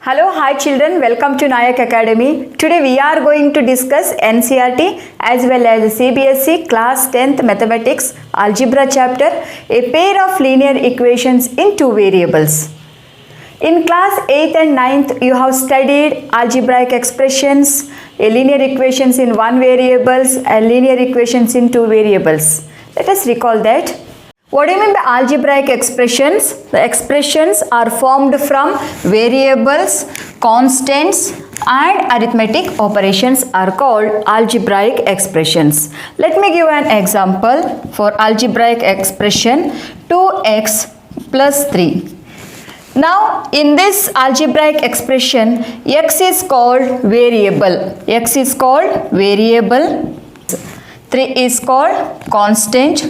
Hello, hi children, welcome to Nayak Academy. Today we are going to discuss NCERT as well as CBSE class 10th mathematics algebra chapter, a pair of linear equations in two variables. In class 8th and 9th you have studied algebraic expressions, linear equations in one variables and linear equations in two variables. Let us recall that. What do you mean by algebraic expressions? The expressions are formed from variables, constants and arithmetic operations are called algebraic expressions. Let me give an example for algebraic expression 2x plus 3. Now in this algebraic expression x is called variable. X is called variable. 3 is called constant.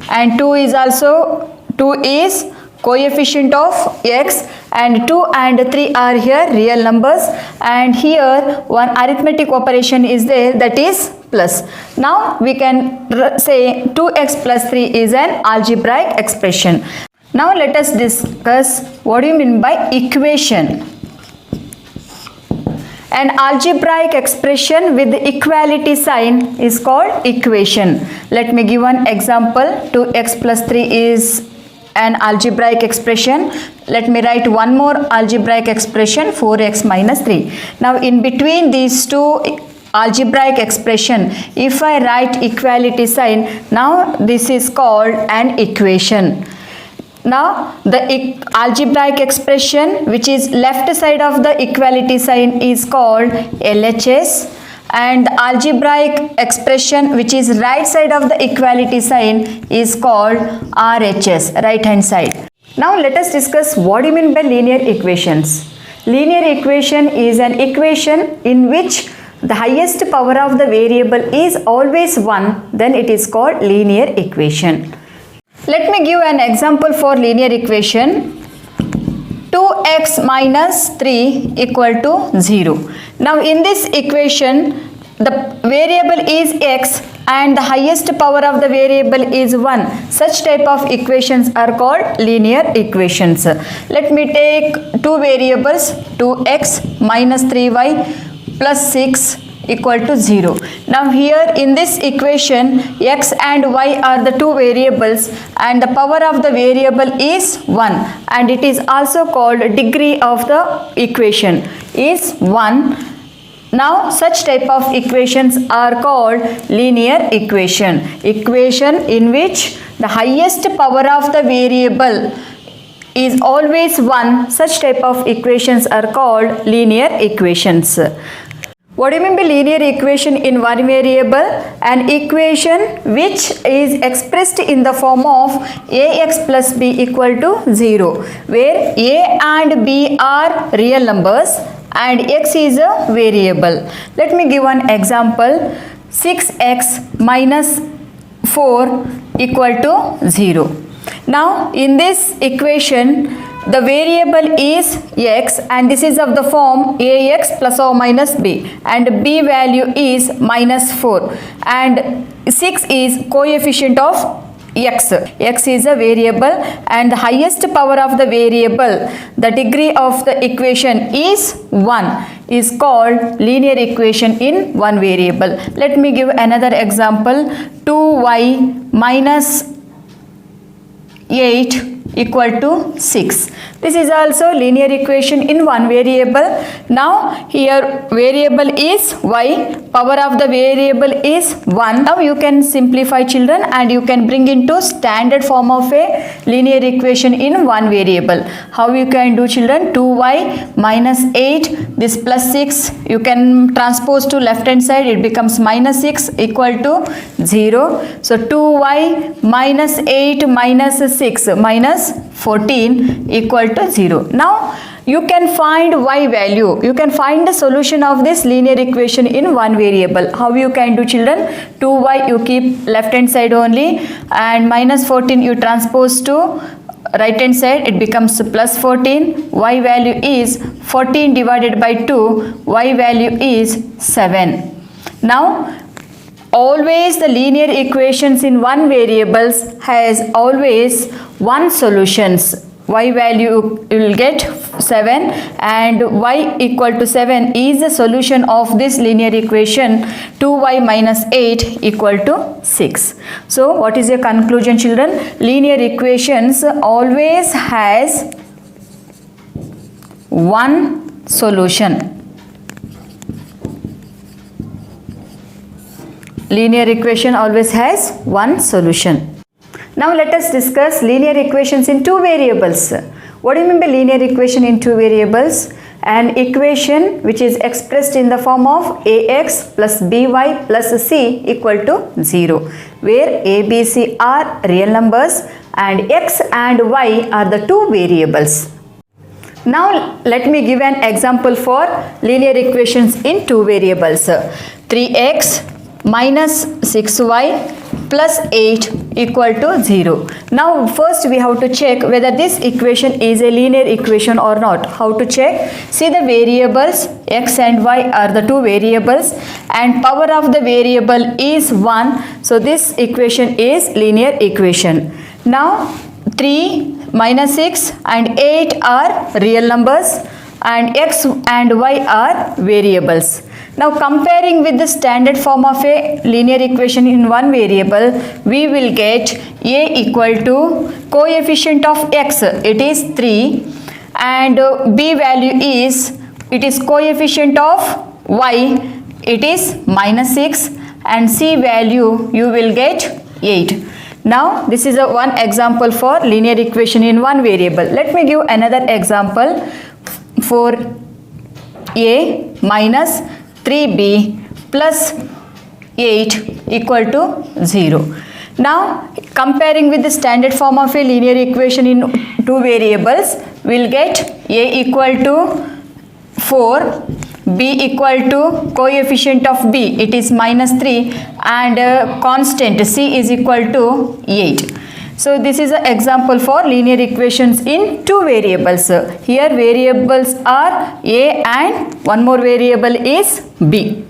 And 2 is coefficient of x, and 2 and 3 are here real numbers, and here one arithmetic operation is there, that is plus. Now we can say 2x plus 3 is an algebraic expression. Now let us discuss what do you mean by equation. An algebraic expression with equality sign is called equation. Let me give one example. 2x plus 3 is an algebraic expression. Let me write one more algebraic expression, 4x minus 3. Now in between these two algebraic expression, if I write equality sign, now this is called an equation. Now the algebraic expression which is left side of the equality sign is called LHS, and the algebraic expression which is right side of the equality sign is called RHS, right hand side. Now let us discuss what do you mean by linear equations. Linear equation is an equation in which the highest power of the variable is always 1, then it is called linear equation. Let me give an example for linear equation. 2x minus 3 equal to 0. Now in this equation the variable is x and the highest power of the variable is 1. Such type of equations are called linear equations. Let me take two variables, 2x minus 3y plus 6 equal to 0. Now here in this equation x and y are the two variables and the power of the variable is 1, and it is also called degree of the equation is 1. Now such type of equations are called linear equation. Equation in which the highest power of the variable is always 1. Such type of equations are called linear equations. What do you mean by linear equation in one variable? An equation which is expressed in the form of ax plus b equal to 0, where a and b are real numbers and x is a variable. Let me give one example. 6x minus 4 equal to 0. Now in this equation the variable is x and this is of the form ax plus or minus b, and b value is minus 4, and 6 is coefficient of x. X is a variable and the highest power of the variable, the degree of the equation is 1, is called linear equation in one variable. Let me give another example. 2y minus 8 equal to 6. This is also linear equation in one variable. Now here variable is y, power of the variable is 1. Now you can simplify children and you can bring into standard form of a linear equation in one variable. How you can do children? 2y minus 8, this plus 6 you can transpose to left hand side, it becomes minus 6 equal to 0. So 2y minus 8 minus 6 minus 14 equal to 0. Now you can find y value. You can find the solution of this linear equation in one variable. How you can do children? 2y you keep left hand side only, and minus 14 you transpose to right hand side, it becomes plus 14. Y value is 14 divided by 2, y value is 7. Now always the linear equations in one variables has always one solutions. y value you will get 7, and y equal to 7 is the solution of this linear equation 2y minus 8 equal to 6. So what is your conclusion, children? Linear equations always has one solution. Linear equation always has one solution. Now let us discuss linear equations in two variables. What do you mean by linear equation in two variables? An equation which is expressed in the form of ax plus by plus c equal to 0, where a, b, c are real numbers and x and y are the two variables. Now let me give an example for linear equations in two variables. 3x minus 6y plus 8 equal to 0. Now first we have to check whether this equation is a linear equation or not. How to check? See, the variables x and y are the two variables and power of the variable is 1. So this equation is linear equation. Now 3 minus 6 and 8 are real numbers and x and y are variables. Now comparing with the standard form of a linear equation in one variable, we will get a equal to coefficient of x, it is 3, and b value is, it is coefficient of y, it is minus 6, and c value you will get 8. Now this is a one example for linear equation in one variable. Let me give another example for a minus 3b plus 8 equal to 0. Now comparing with the standard form of a linear equation in two variables, we will get a equal to 4, b equal to coefficient of b, it is minus 3, and constant c is equal to 8. So this is an example for linear equations in two variables. Here variables are a and one more variable is b.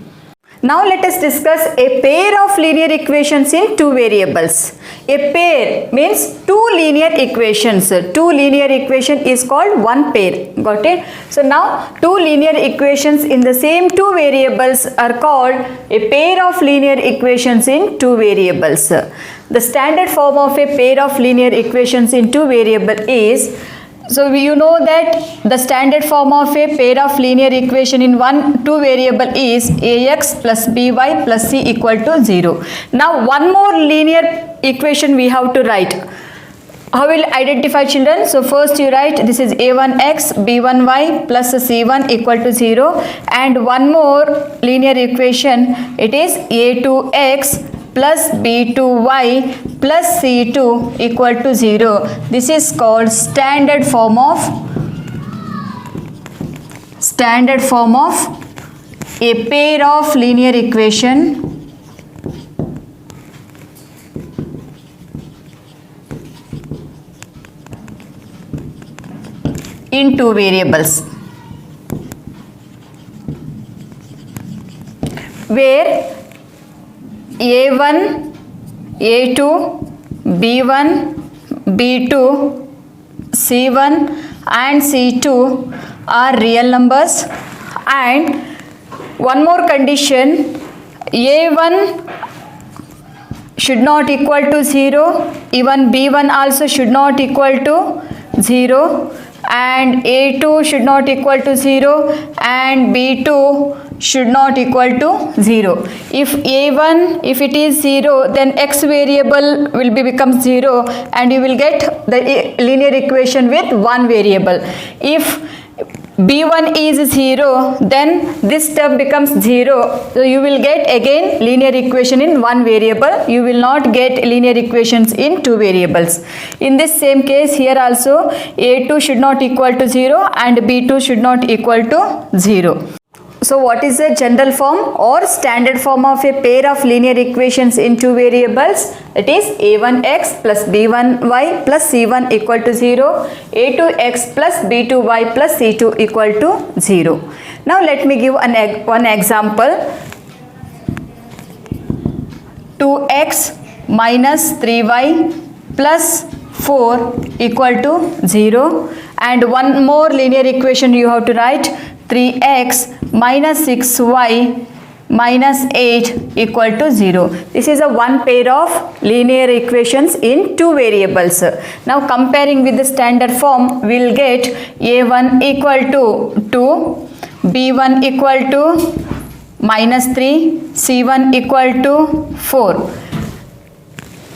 Now let us discuss a pair of linear equations in two variables. A pair means two linear equations. Two linear equation is called one pair. Got it? So now two linear equations in the same two variables are called a pair of linear equations in two variables. The standard form of a pair of linear equations in two variables is, so you know that the standard form of a pair of linear equation in two variable is ax plus by plus c equal to 0. Now one more linear equation we have to write. How will identify, children? So first you write this is a1x b1y plus c1 equal to 0, and one more linear equation, it is a2x plus b2y plus c2 equal to 0. This is called standard form of a pair of linear equation in two variables, where a1, a2, b1, b2, c1 and c2 are real numbers, and one more condition, a1 should not equal to 0, even b1 also should not equal to 0, and a2 should not equal to 0 and b2 should not equal to 0. If a1, if it is 0, then x variable will become 0 and you will get the linear equation with one variable. If b1 is 0, then this term becomes 0, so you will get again linear equation in one variable. You will not get linear equations in two variables. In this same case here also a2 should not equal to 0 and b2 should not equal to 0. So what is the general form or standard form of a pair of linear equations in two variables? It is a1x plus b1y plus c1 equal to 0, a2x plus b2y plus c2 equal to 0. Now let me give one example. 2x minus 3y plus 4 equal to 0, and one more linear equation you have to write, 3x minus 6y minus 8 equal to 0. This is a one pair of linear equations in two variables. Now comparing with the standard form, we will get a1 equal to 2, b1 equal to minus 3, c1 equal to 4.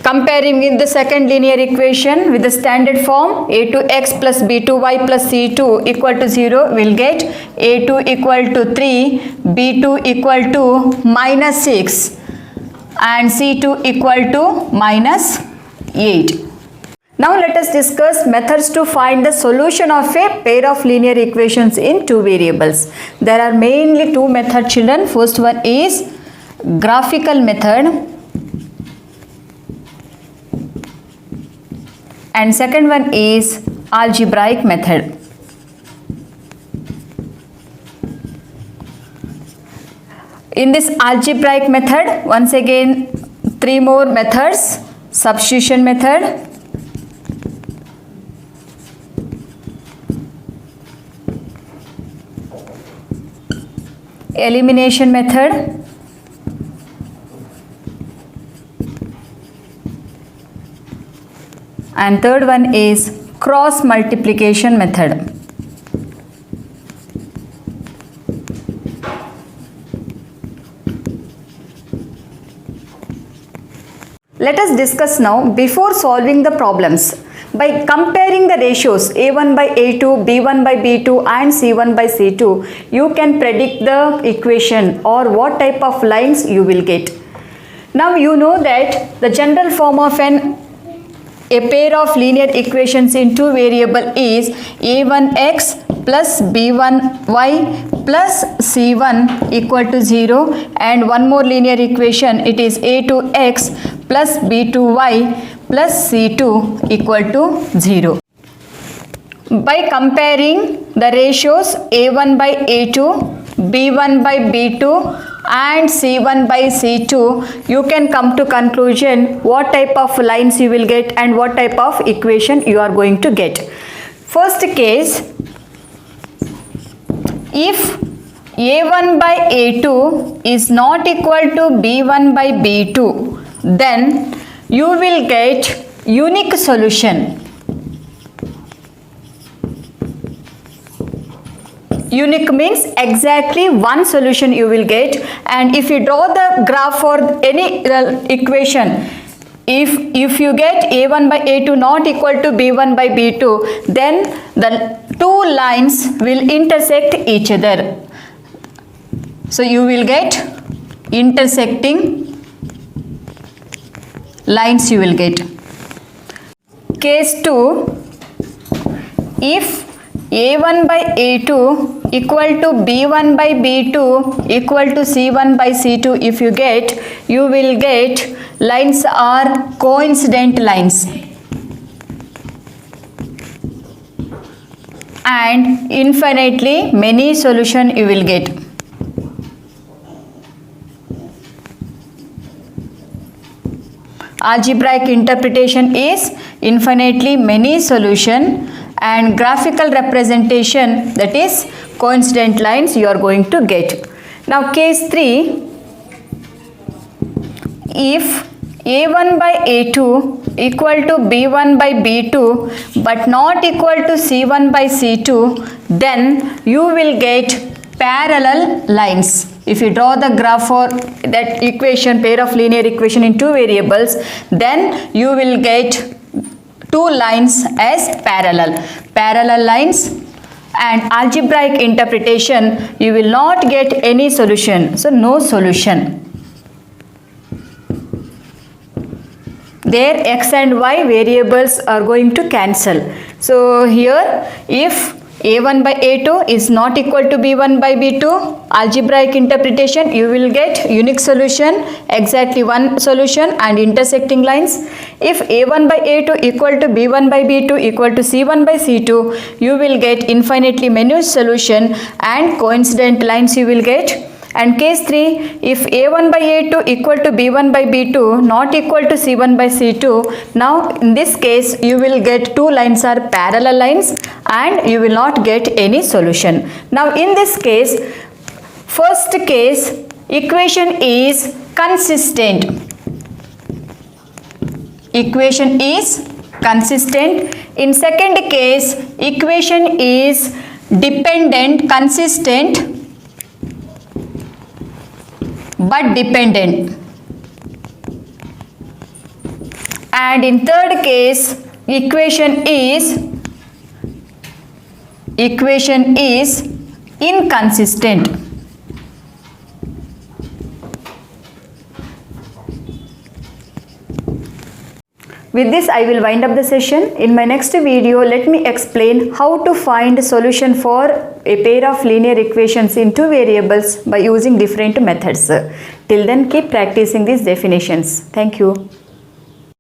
Comparing with the second linear equation with the standard form, a2x plus b2y plus c2 equal to 0, we'll get a2 equal to 3, b2 equal to minus 6 and c2 equal to minus 8. Now let us discuss methods to find the solution of a pair of linear equations in two variables. There are mainly two methods, children. First one is graphical method, and second one is algebraic method. In this algebraic method, once again three more methods: substitution method, elimination method, and third one is cross multiplication method. Let us discuss now before solving the problems. By comparing the ratios a1 by a2, b1 by b2 and c1 by c2, you can predict the equation or what type of lines you will get. Now you know that the general form of a pair of linear equations in two variable is a1x plus b1y plus c1 equal to 0, and one more linear equation, it is a2x plus b2y plus c2 equal to 0. By comparing the ratios a1 by a2, b1 by b2 and c1 by c2, you can come to conclusion what type of lines you will get and what type of equation you are going to get. First case, if a1 by a2 is not equal to b1 by b2, then you will get unique solution. Unique means exactly one solution you will get, and if you draw the graph for any equation, if you get a1 by a2 not equal to b1 by b2, then the two lines will intersect each other. So you will get intersecting lines you will get. Case 2, if a1 by a2 equal to b1 by b2 equal to c1 by c2, if you get, you will get lines are coincident lines, and infinitely many solution you will get. Algebraic interpretation is infinitely many solution, and graphical representation, that is coincident lines, you are going to get. Now case 3, if a1 by a2 equal to b1 by b2 but not equal to c1 by c2, then you will get parallel lines. If you draw the graph for that equation, pair of linear equation in two variables, then you will get two lines as parallel lines, and algebraic interpretation, you will not get any solution, so no solution. There x and y variables are going to cancel. So here, if a1 by a2 is not equal to b1 by b2, algebraic interpretation, you will get unique solution, exactly one solution and intersecting lines. If a1 by a2 equal to b1 by b2 equal to c1 by c2, you will get infinitely many solution and coincident lines you will get. And case 3, if a1 by a2 equal to b1 by b2 not equal to c1 by c2, now in this case you will get two lines are parallel lines and you will not get any solution. Now in this case, first case equation is consistent. Equation is consistent. In second case, equation is dependent, consistent but dependent. And in third case, equation is inconsistent. With this, I will wind up the session. In my next video, let me explain how to find solution for a pair of linear equations in two variables by using different methods. Till then, keep practicing these definitions. Thank you.